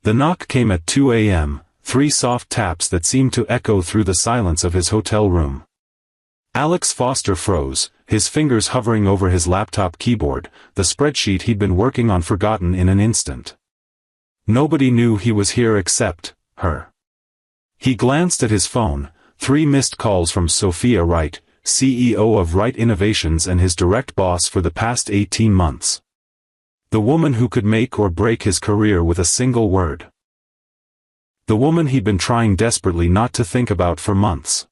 The knock came at 2 a.m., 3 soft taps that seemed to echo through the silence of his hotel room. Alex Foster froze, his fingers hovering over his laptop keyboard, the spreadsheet he'd been working on forgotten in an instant. Nobody knew he was here except her. He glanced at his phone, 3 missed calls from Sophia Wright, CEO of Wright Innovations and his direct boss for the past 18 months. The woman who could make or break his career with a single word. The woman he'd been trying desperately not to think about for months.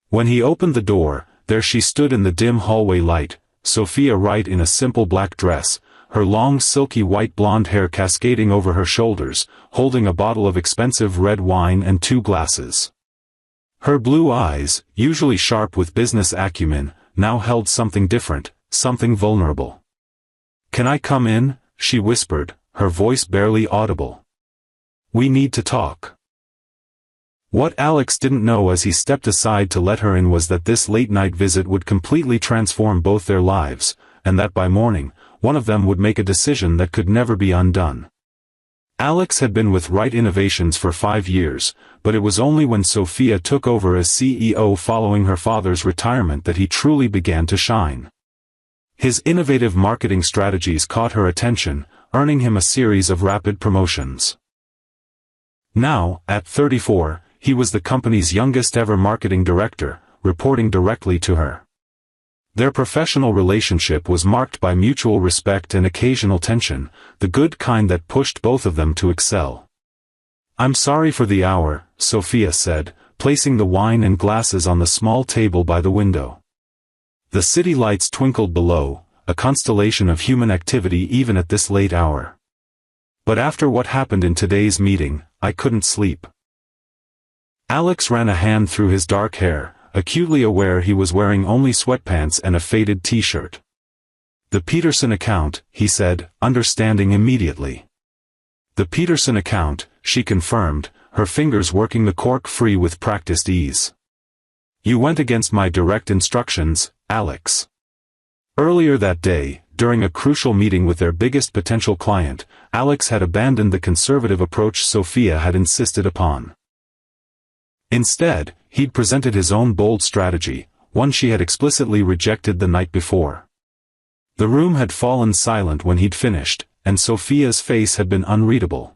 When he opened the door, there she stood in the dim hallway light, Sophia Wright in a simple black dress, her long silky white blonde hair cascading over her shoulders, holding a bottle of expensive red wine and 2 glasses. Her blue eyes, usually sharp with business acumen, now held something different, something vulnerable. "Can I come in?" she whispered, her voice barely audible. "We need to talk." What Alex didn't know as he stepped aside to let her in was that this late-night visit would completely transform both their lives, and that by morning, one of them would make a decision that could never be undone. Alex had been with Wright Innovations for 5 years, but it was only when Sophia took over as CEO following her father's retirement that he truly began to shine. His innovative marketing strategies caught her attention, earning him a series of rapid promotions. Now, at 34, he was the company's youngest ever marketing director, reporting directly to her. Their professional relationship was marked by mutual respect and occasional tension, the good kind that pushed both of them to excel. "I'm sorry for the hour," Sophia said, placing the wine and glasses on the small table by the window. The city lights twinkled below, a constellation of human activity even at this late hour. "But after what happened in today's meeting, I couldn't sleep." Alex ran a hand through his dark hair, acutely aware he was wearing only sweatpants and a faded t-shirt. "The Peterson account," he said, understanding immediately. "The Peterson account," she confirmed, her fingers working the cork free with practiced ease. "You went against my direct instructions, Alex." Earlier that day, during a crucial meeting with their biggest potential client, Alex had abandoned the conservative approach Sophia had insisted upon. Instead, he'd presented his own bold strategy, one she had explicitly rejected the night before. The room had fallen silent when he'd finished, and Sophia's face had been unreadable.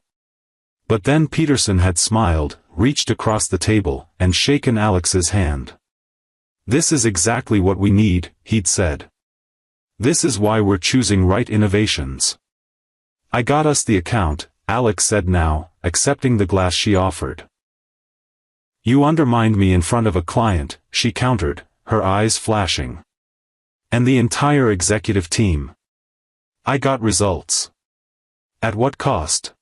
But then Peterson had smiled, reached across the table, and shaken Alex's hand. "This is exactly what we need," he'd said. "This is why we're choosing Wright Innovations." "I got us the account," Alex said now, accepting the glass she offered. "You undermined me in front of a client," she countered, her eyes flashing. "And the entire executive team. I got results." "At what cost?"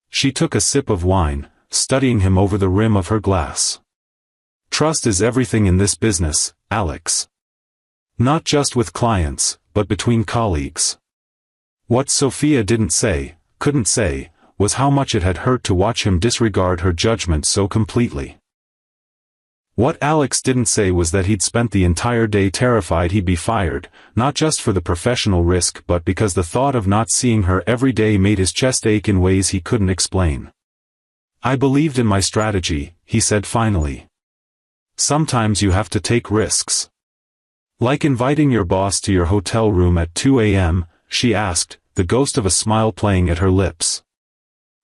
She took a sip of wine, studying him over the rim of her glass. "Trust is everything in this business, Alex. Not just with clients, but between colleagues." What Sophia didn't say, couldn't say, was how much it had hurt to watch him disregard her judgment so completely. What Alex didn't say was that he'd spent the entire day terrified he'd be fired, not just for the professional risk but because the thought of not seeing her every day made his chest ache in ways he couldn't explain. "I believed in my strategy," he said finally. "Sometimes you have to take risks." "Like inviting your boss to your hotel room at 2 a.m., she asked, the ghost of a smile playing at her lips.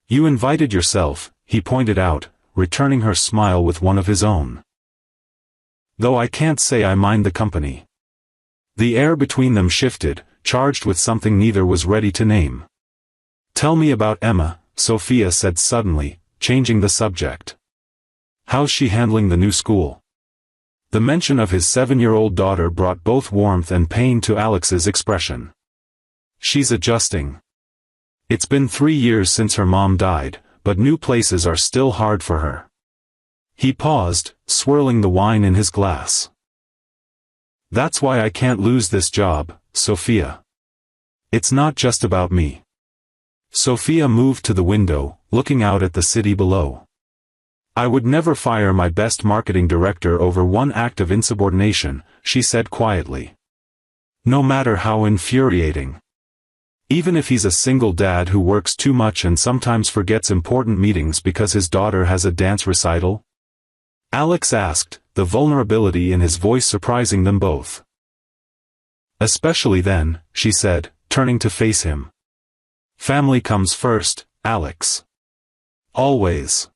"You invited yourself," he pointed out, returning her smile with one of his own. "Though I can't say I mind the company." The air between them shifted, charged with something neither was ready to name. "Tell me about Emma," Sophia said suddenly, changing the subject. "How's she handling the new school?" The mention of his 7-year-old daughter brought both warmth and pain to Alex's expression. "She's adjusting. It's been 3 years since her mom died, but new places are still hard for her." He paused, swirling the wine in his glass. "That's why I can't lose this job, Sophia. It's not just about me." Sophia moved to the window, looking out at the city below. "I would never fire my best marketing director over one act of insubordination," she said quietly. "No matter how infuriating. Even if he's a single dad who works too much and sometimes forgets important meetings because his daughter has a dance recital? Alex asked, the vulnerability in his voice surprising them both. Especially then, she said, turning to face him. Family comes first, Alex. Always.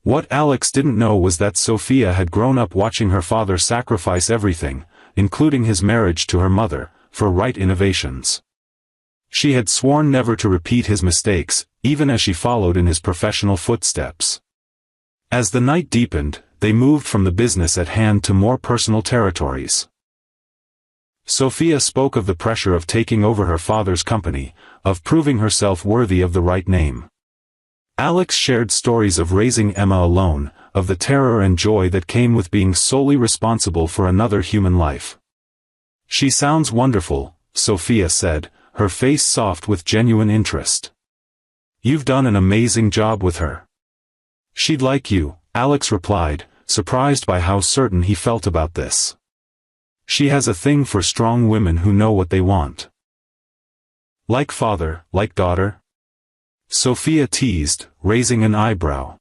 What Alex didn't know was that Sophia had grown up watching her father sacrifice everything, including his marriage to her mother, for right innovations. She had sworn never to repeat his mistakes, even as she followed in his professional footsteps. As the night deepened, they moved from the business at hand to more personal territories. Sophia spoke of the pressure of taking over her father's company, of proving herself worthy of the right name. Alex shared stories of raising Emma alone, of the terror and joy that came with being solely responsible for another human life. She sounds wonderful, Sophia said, her face soft with genuine interest. You've done an amazing job with her. She'd like you, Alex replied, surprised by how certain he felt about this. She has a thing for strong women who know what they want. Like father, like daughter? Sophia teased, raising an eyebrow.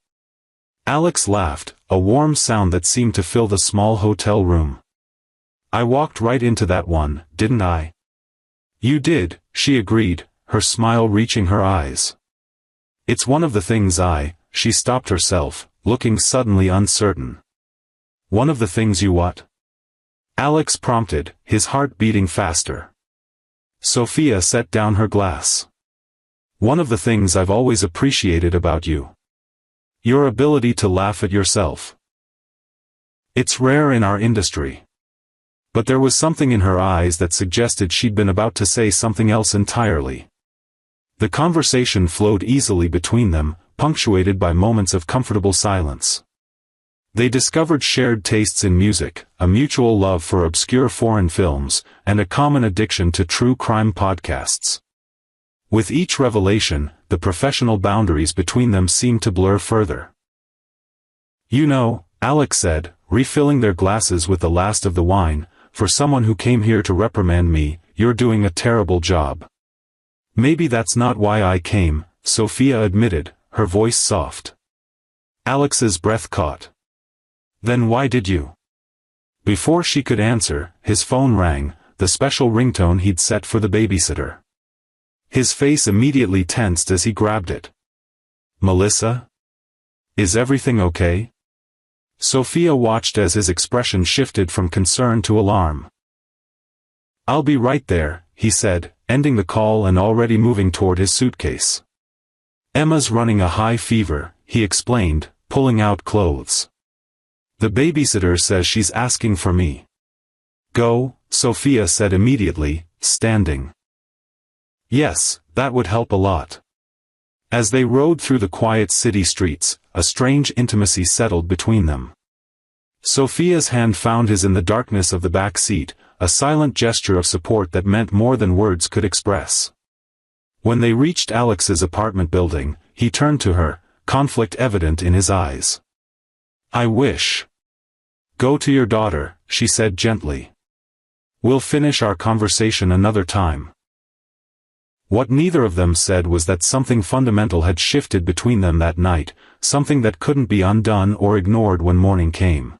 Alex laughed, a warm sound that seemed to fill the small hotel room. I walked right into that one, didn't I? You did, she agreed, her smile reaching her eyes. It's one of the things she stopped herself, looking suddenly uncertain. One of the things you what? Alex prompted, his heart beating faster. Sophia set down her glass. One of the things I've always appreciated about you. Your ability to laugh at yourself. It's rare in our industry. But there was something in her eyes that suggested she'd been about to say something else entirely. The conversation flowed easily between them, punctuated by moments of comfortable silence. They discovered shared tastes in music, a mutual love for obscure foreign films, and a common addiction to true crime podcasts. With each revelation, the professional boundaries between them seemed to blur further. You know, Alex said, refilling their glasses with the last of the wine, for someone who came here to reprimand me, you're doing a terrible job. Maybe that's not why I came, Sophia admitted, her voice soft. Alex's breath caught. Then why did you? Before she could answer, his phone rang, the special ringtone he'd set for the babysitter. His face immediately tensed as he grabbed it. Melissa? Is everything okay? Sophia watched as his expression shifted from concern to alarm. I'll be right there, he said, ending the call and already moving toward his suitcase. Emma's running a high fever, he explained, pulling out clothes. The babysitter says she's asking for me. Go, Sophia said immediately, standing. Yes, that would help a lot. As they rode through the quiet city streets, a strange intimacy settled between them. Sophia's hand found his in the darkness of the back seat, a silent gesture of support that meant more than words could express. When they reached Alex's apartment building, he turned to her, conflict evident in his eyes. I wish. Go to your daughter, she said gently. We'll finish our conversation another time. What neither of them said was that something fundamental had shifted between them that night, something that couldn't be undone or ignored when morning came.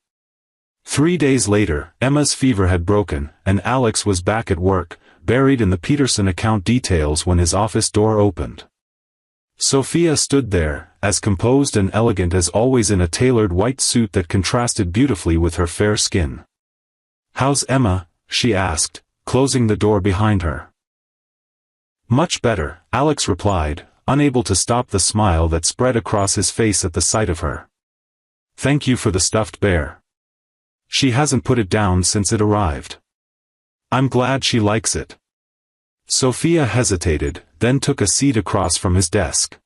3 days later, Emma's fever had broken, and Alex was back at work, buried in the Peterson account details when his office door opened. Sophia stood there, as composed and elegant as always in a tailored white suit that contrasted beautifully with her fair skin. How's Emma? She asked, closing the door behind her. Much better, Alex replied, unable to stop the smile that spread across his face at the sight of her. Thank you for the stuffed bear. She hasn't put it down since it arrived. I'm glad she likes it. Sophia hesitated, then took a seat across from his desk.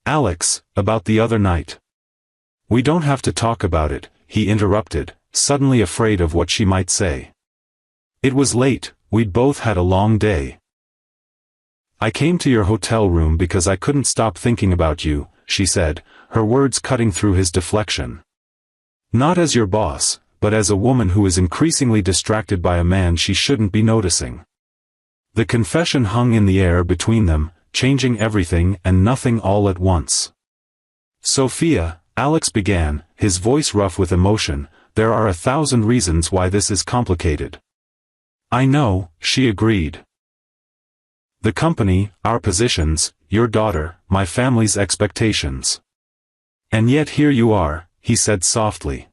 Alex, about the other night. We don't have to talk about it, he interrupted, suddenly afraid of what she might say. It was late, we'd both had a long day. I came to your hotel room because I couldn't stop thinking about you, she said, her words cutting through his deflection. Not as your boss, but as a woman who is increasingly distracted by a man she shouldn't be noticing. The confession hung in the air between them, changing everything and nothing all at once. "Sophia," Alex began, his voice rough with emotion, "there are 1,000 reasons why this is complicated." "I know," she agreed. "The company, our positions, your daughter, my family's expectations. And yet here you are," he said softly.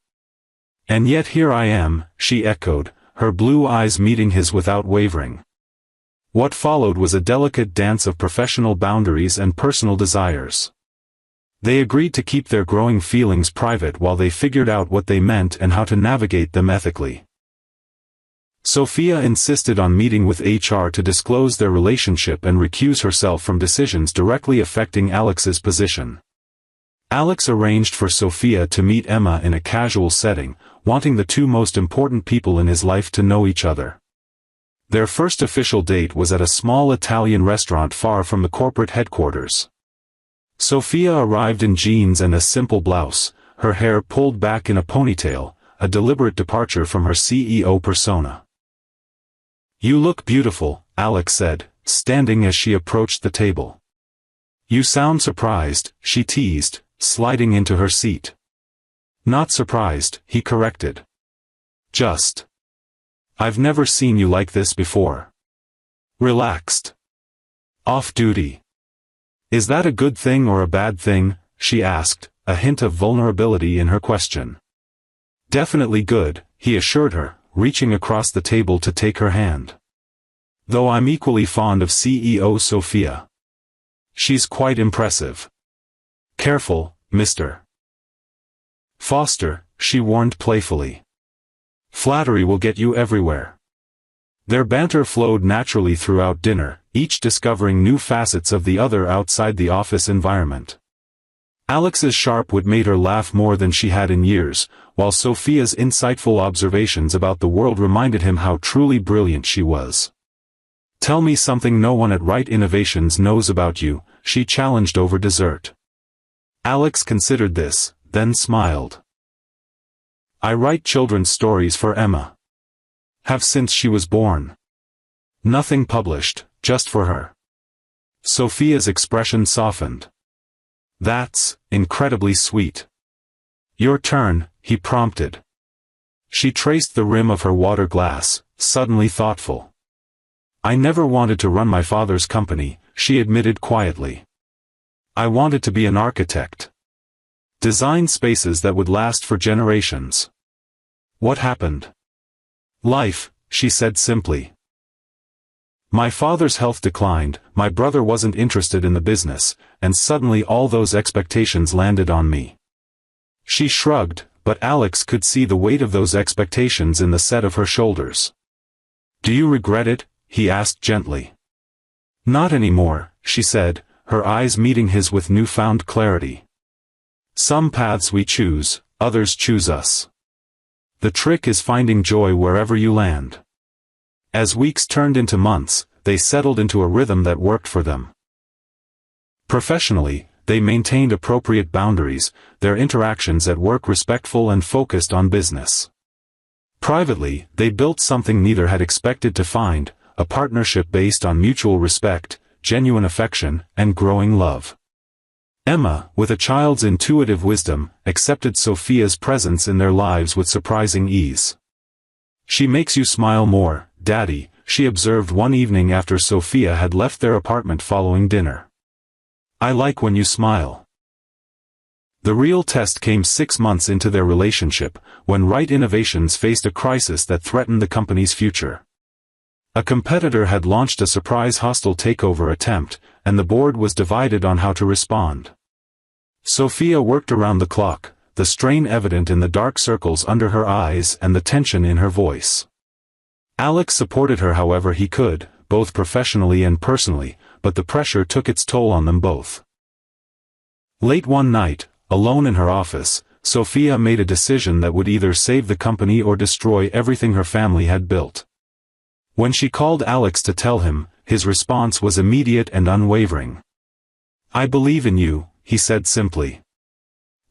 "And yet here I am," she echoed, her blue eyes meeting his without wavering. What followed was a delicate dance of professional boundaries and personal desires. They agreed to keep their growing feelings private while they figured out what they meant and how to navigate them ethically. Sophia insisted on meeting with HR to disclose their relationship and recuse herself from decisions directly affecting Alex's position. Alex arranged for Sophia to meet Emma in a casual setting, wanting the two most important people in his life to know each other. Their first official date was at a small Italian restaurant far from the corporate headquarters. Sophia arrived in jeans and a simple blouse, her hair pulled back in a ponytail, a deliberate departure from her CEO persona. "You look beautiful," Alex said, standing as she approached the table. "You sound surprised," she teased, sliding into her seat. "Not surprised," he corrected. "Just. I've never seen you like this before. Relaxed. Off-duty. Is that a good thing or a bad thing?" she asked, a hint of vulnerability in her question. "Definitely good," he assured her, reaching across the table to take her hand. "Though I'm equally fond of CEO Sophia. She's quite impressive. Careful, Mr. Foster," she warned playfully. "Flattery will get you everywhere." Their banter flowed naturally throughout dinner, each discovering new facets of the other outside the office environment. Alex's sharp wit made her laugh more than she had in years, while Sophia's insightful observations about the world reminded him how truly brilliant she was. "Tell me something no one at Right Innovations knows about you," she challenged over dessert. Alex considered this, then smiled. "I write children's stories for Emma. Have since she was born. Nothing published, just for her." Sophia's expression softened. "That's incredibly sweet." "Your turn," he prompted. She traced the rim of her water glass, suddenly thoughtful. "I never wanted to run my father's company," she admitted quietly. "I wanted to be an architect. Design spaces that would last for generations." "What happened?" "Life," she said simply. "My father's health declined, my brother wasn't interested in the business, and suddenly all those expectations landed on me." She shrugged, but Alex could see the weight of those expectations in the set of her shoulders. "Do you regret it?" he asked gently. "Not anymore," she said, her eyes meeting his with newfound clarity. "Some paths we choose, others choose us. The trick is finding joy wherever you land." As weeks turned into months, they settled into a rhythm that worked for them. Professionally, they maintained appropriate boundaries, their interactions at work respectful and focused on business. Privately, they built something neither had expected to find, a partnership based on mutual respect, genuine affection, and growing love. Emma, with a child's intuitive wisdom, accepted Sophia's presence in their lives with surprising ease. "She makes you smile more, Daddy," she observed one evening after Sophia had left their apartment following dinner. "I like when you smile." The real test came 6 months into their relationship, when Right Innovations faced a crisis that threatened the company's future. A competitor had launched a surprise hostile takeover attempt, and the board was divided on how to respond. Sophia worked around the clock, the strain evident in the dark circles under her eyes and the tension in her voice. Alex supported her however he could, both professionally and personally, but the pressure took its toll on them both. Late one night, alone in her office, Sophia made a decision that would either save the company or destroy everything her family had built. When she called Alex to tell him, his response was immediate and unwavering. "I believe in you," he said simply.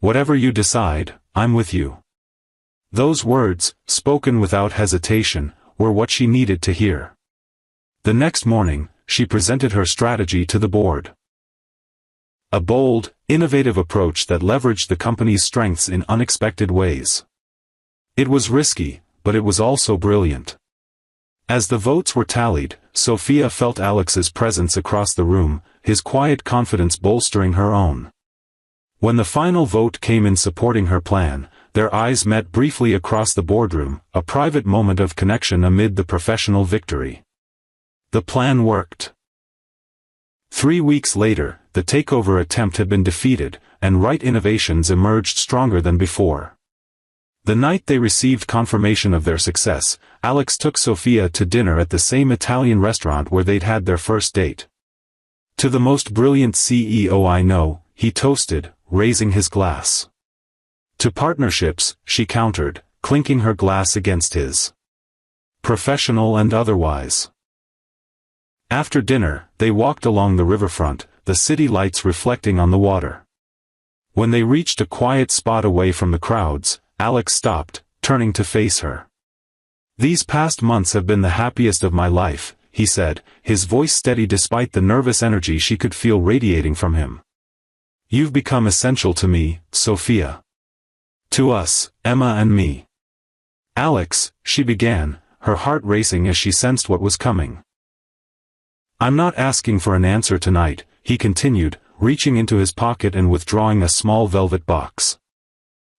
"Whatever you decide, I'm with you." Those words, spoken without hesitation, were what she needed to hear. The next morning, she presented her strategy to the board. A bold, innovative approach that leveraged the company's strengths in unexpected ways. It was risky, but it was also brilliant. As the votes were tallied, Sophia felt Alex's presence across the room, his quiet confidence bolstering her own. When the final vote came in supporting her plan, their eyes met briefly across the boardroom, a private moment of connection amid the professional victory. The plan worked. 3 weeks later, the takeover attempt had been defeated, and Right Innovations emerged stronger than before. The night they received confirmation of their success, Alex took Sophia to dinner at the same Italian restaurant where they'd had their first date. "To the most brilliant CEO I know," he toasted, raising his glass. "To partnerships," she countered, clinking her glass against his. "Professional and otherwise." After dinner, they walked along the riverfront, the city lights reflecting on the water. When they reached a quiet spot away from the crowds, Alex stopped, turning to face her. "These past months have been the happiest of my life," he said, his voice steady despite the nervous energy she could feel radiating from him. "You've become essential to me, Sophia. To us, Emma and me." "Alex," she began, her heart racing as she sensed what was coming. "I'm not asking for an answer tonight," he continued, reaching into his pocket and withdrawing a small velvet box.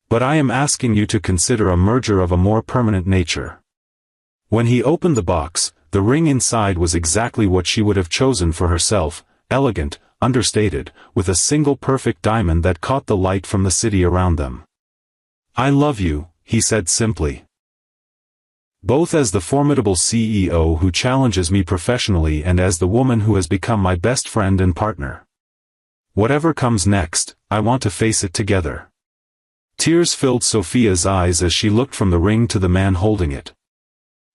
"But I am asking you to consider a merger of a more permanent nature." When he opened the box, the ring inside was exactly what she would have chosen for herself, elegant, understated, with a single perfect diamond that caught the light from the city around them. "I love you," he said simply. "Both as the formidable CEO who challenges me professionally and as the woman who has become my best friend and partner. Whatever comes next, I want to face it together." Tears filled Sophia's eyes as she looked from the ring to the man holding it.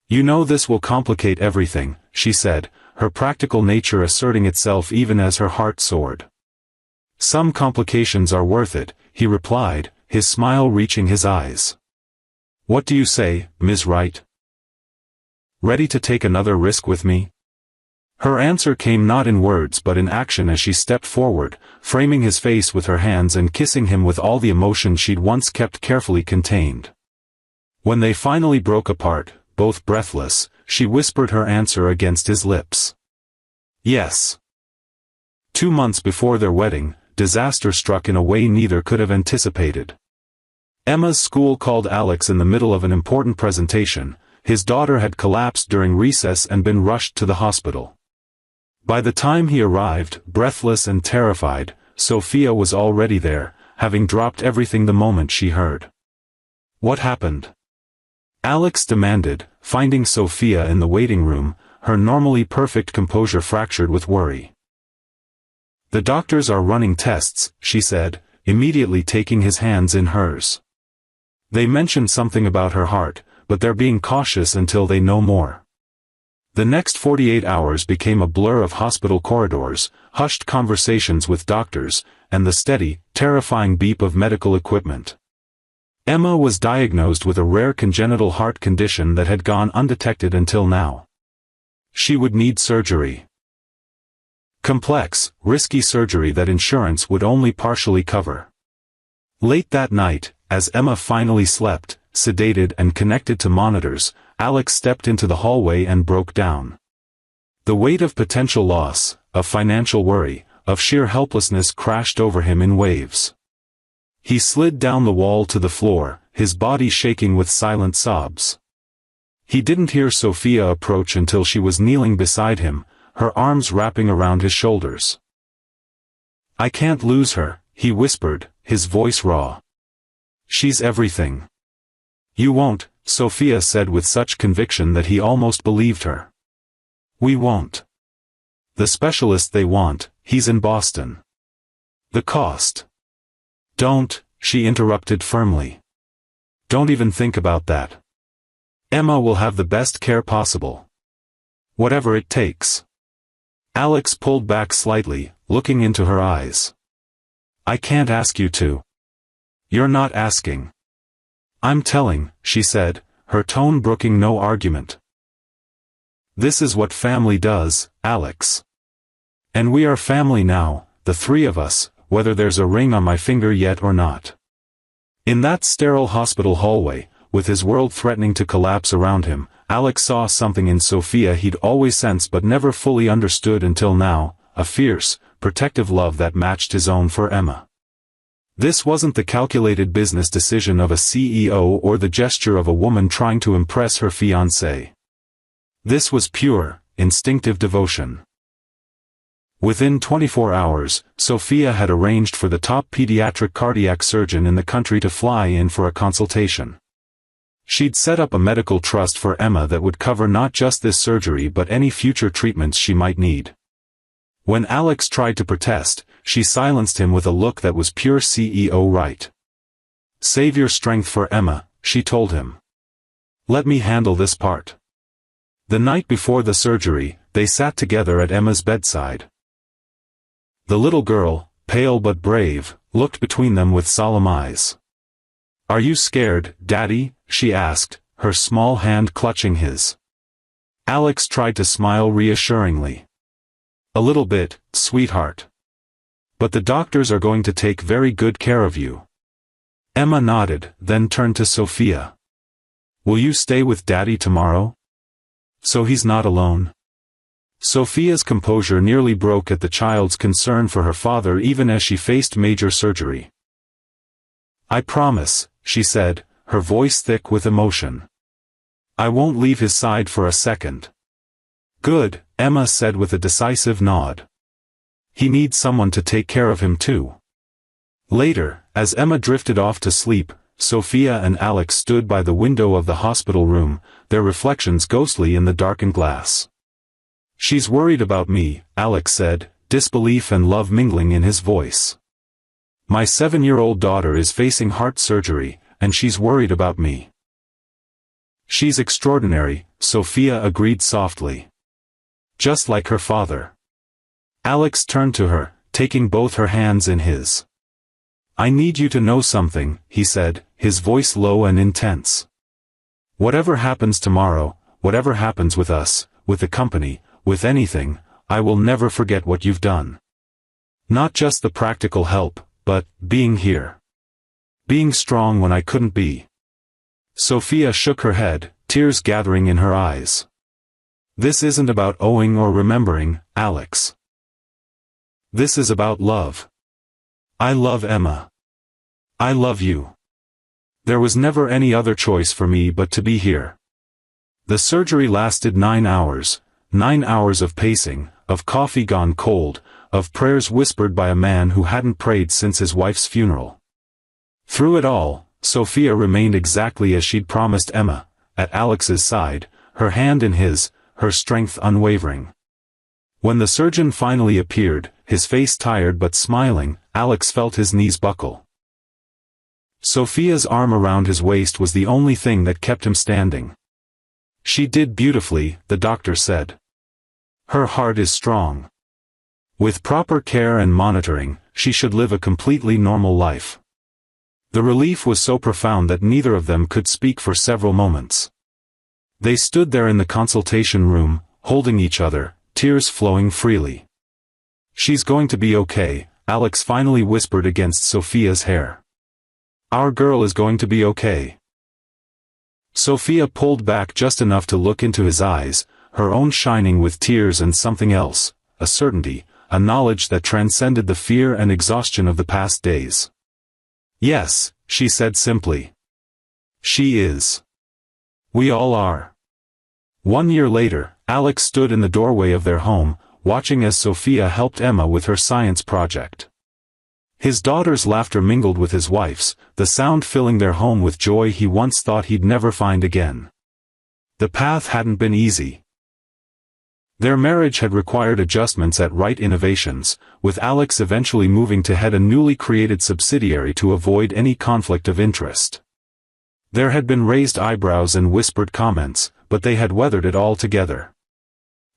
"You know this will complicate everything," she said, her practical nature asserting itself even as her heart soared. "Some complications are worth it," he replied, his smile reaching his eyes. "What do you say, Ms. Wright? Ready to take another risk with me?" Her answer came not in words but in action as she stepped forward, framing his face with her hands and kissing him with all the emotion she'd once kept carefully contained. When they finally broke apart, both breathless, she whispered her answer against his lips. "Yes." 2 months before their wedding, disaster struck in a way neither could have anticipated. Emma's school called Alex in the middle of an important presentation. His daughter had collapsed during recess and been rushed to the hospital. By the time he arrived, breathless and terrified, Sophia was already there, having dropped everything the moment she heard. "What happened?" Alex demanded, finding Sophia in the waiting room, her normally perfect composure fractured with worry. "The doctors are running tests," she said, immediately taking his hands in hers. "They mentioned something about her heart, but they're being cautious until they know more." The next 48 hours became a blur of hospital corridors, hushed conversations with doctors, and the steady, terrifying beep of medical equipment. Emma was diagnosed with a rare congenital heart condition that had gone undetected until now. She would need surgery. Complex, risky surgery that insurance would only partially cover. Late that night, as Emma finally slept, sedated and connected to monitors, Alex stepped into the hallway and broke down. The weight of potential loss, of financial worry, of sheer helplessness crashed over him in waves. He slid down the wall to the floor, his body shaking with silent sobs. He didn't hear Sophia approach until she was kneeling beside him, her arms wrapping around his shoulders. "I can't lose her," he whispered, his voice raw. "She's everything." "You won't," Sophia said with such conviction that he almost believed her. "We won't. The specialist they want, he's in Boston." "The cost." "Don't," she interrupted firmly. "Don't even think about that. Emma will have the best care possible. Whatever it takes." Alex pulled back slightly, looking into her eyes. "I can't ask you to." "You're not asking. I'm telling," she said, her tone brooking no argument. This is what family does, Alex. And we are family now, the three of us, whether there's a ring on my finger yet or not. In that sterile hospital hallway, with his world threatening to collapse around him, Alex saw something in Sophia he'd always sensed but never fully understood until now, a fierce, protective love that matched his own for Emma. This wasn't the calculated business decision of a CEO or the gesture of a woman trying to impress her fiancé. This was pure, instinctive devotion. Within 24 hours, Sophia had arranged for the top pediatric cardiac surgeon in the country to fly in for a consultation. She'd set up a medical trust for Emma that would cover not just this surgery but any future treatments she might need. When Alex tried to protest, she silenced him with a look that was pure CEO right. "Save your strength for Emma," she told him. "Let me handle this part." The night before the surgery, they sat together at Emma's bedside. The little girl, pale but brave, looked between them with solemn eyes. "Are you scared, Daddy?" she asked, her small hand clutching his. Alex tried to smile reassuringly. "A little bit, sweetheart. But the doctors are going to take very good care of you." Emma nodded, then turned to Sophia. "Will you stay with Daddy tomorrow? So he's not alone?" Sophia's composure nearly broke at the child's concern for her father even as she faced major surgery. "I promise," she said, her voice thick with emotion. "I won't leave his side for a second." "Good," Emma said with a decisive nod. "He needs someone to take care of him too." Later, as Emma drifted off to sleep, Sophia and Alex stood by the window of the hospital room, their reflections ghostly in the darkened glass. "She's worried about me," Alex said, disbelief and love mingling in his voice. "My 7-year-old daughter is facing heart surgery, and she's worried about me." "She's extraordinary," Sophia agreed softly. "Just like her father." Alex turned to her, taking both her hands in his. "I need you to know something," he said, his voice low and intense. "Whatever happens tomorrow, whatever happens with us, with the company, with anything, I will never forget what you've done. Not just the practical help, but being here. Being strong when I couldn't be." Sophia shook her head, tears gathering in her eyes. "This isn't about owing or remembering, Alex. This is about love. I love Emma. I love you. There was never any other choice for me but to be here." The surgery lasted 9 hours. 9 hours of pacing, of coffee gone cold, of prayers whispered by a man who hadn't prayed since his wife's funeral. Through it all, Sophia remained exactly as she'd promised Emma, at Alex's side, her hand in his, her strength unwavering. When the surgeon finally appeared, his face tired but smiling, Alex felt his knees buckle. Sophia's arm around his waist was the only thing that kept him standing. "She did beautifully," the doctor said. "Her heart is strong. With proper care and monitoring, she should live a completely normal life." The relief was so profound that neither of them could speak for several moments. They stood there in the consultation room, holding each other, tears flowing freely. "She's going to be okay," Alex finally whispered against Sophia's hair. "Our girl is going to be okay." Sophia pulled back just enough to look into his eyes, her own shining with tears and something else, a certainty, a knowledge that transcended the fear and exhaustion of the past days. "Yes," she said simply. "She is. We all are." 1 year later, Alex stood in the doorway of their home, watching as Sophia helped Emma with her science project. His daughter's laughter mingled with his wife's, the sound filling their home with joy he once thought he'd never find again. The path hadn't been easy. Their marriage had required adjustments at Right Innovations, with Alex eventually moving to head a newly created subsidiary to avoid any conflict of interest. There had been raised eyebrows and whispered comments, but they had weathered it all together.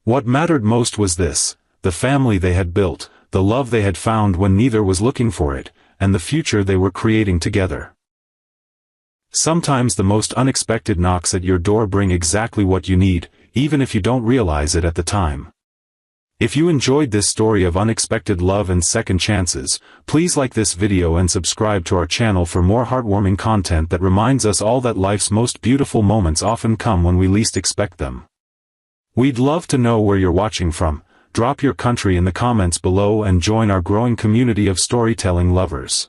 What mattered most was this: the family they had built, the love they had found when neither was looking for it, and the future they were creating together. Sometimes the most unexpected knocks at your door bring exactly what you need, even if you don't realize it at the time. If you enjoyed this story of unexpected love and second chances, please like this video and subscribe to our channel for more heartwarming content that reminds us all that life's most beautiful moments often come when we least expect them. We'd love to know where you're watching from. Drop your country in the comments below and join our growing community of storytelling lovers.